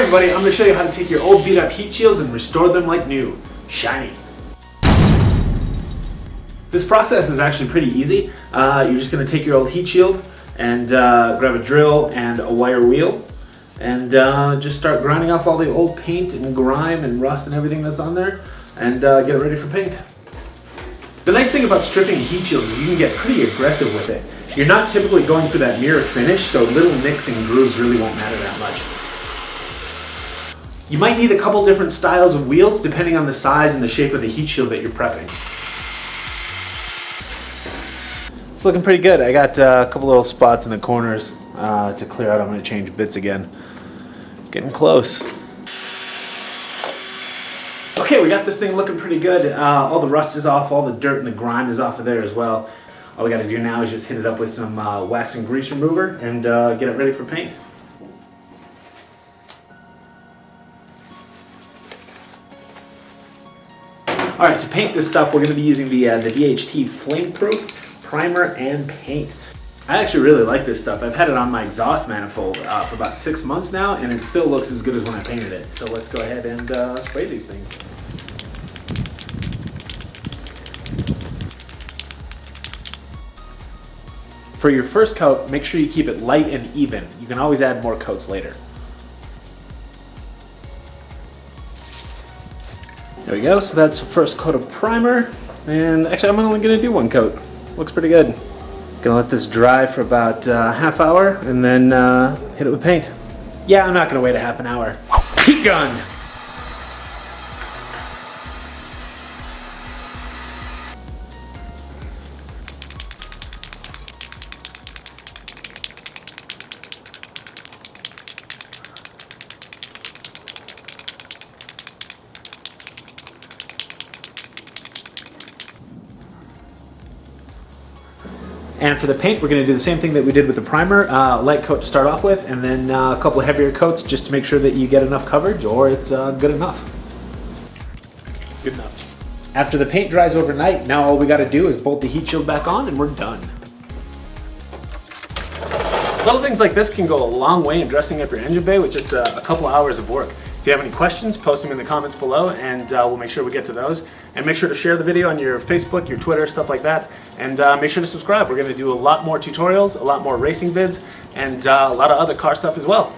Alright everybody, I'm going to show you how to take your old beat up heat shields and restore them like new. Shiny. This process is actually pretty easy. You're just going to take your old heat shield and grab a drill and a wire wheel and just start grinding off all the old paint and grime and rust and everything that's on there and get it ready for paint. The nice thing about stripping a heat shield is you can get pretty aggressive with it. You're not typically going for that mirror finish, so little nicks and grooves really won't matter that much. You might need a couple different styles of wheels depending on the size and the shape of the heat shield that you're prepping. It's looking pretty good. I got a couple little spots in the corners to clear out. I'm going to change bits again. Getting close. Okay, we got this thing looking pretty good. All the rust is off, all the dirt and the grime is off of there as well. All we got to do now is just hit it up with some wax and grease remover and get it ready for paint. Alright, to paint this stuff, we're going to be using the VHT Flame Proof primer and paint. I actually really like this stuff. I've had it on my exhaust manifold for about 6 months now, and it still looks as good as when I painted it. So let's go ahead and spray these things. For your first coat, make sure you keep it light and even. You can always add more coats later. There we go, so that's the first coat of primer. And actually I'm only going to do one coat. Looks pretty good. Gonna let this dry for about a half hour and then hit it with paint. Yeah, I'm not gonna wait a half an hour. Heat gun! And for the paint, we're going to do the same thing that we did with the primer. Light coat to start off with, and then a couple of heavier coats just to make sure that you get enough coverage or it's good enough. Good enough. After the paint dries overnight, now all we got to do is bolt the heat shield back on and we're done. Little things like this can go a long way in dressing up your engine bay with just a couple of hours of work. If you have any questions, post them in the comments below and we'll make sure we get to those. And make sure to share the video on your Facebook, your Twitter, stuff like that. And make sure to subscribe. We're going to do a lot more tutorials, a lot more racing vids, and a lot of other car stuff as well.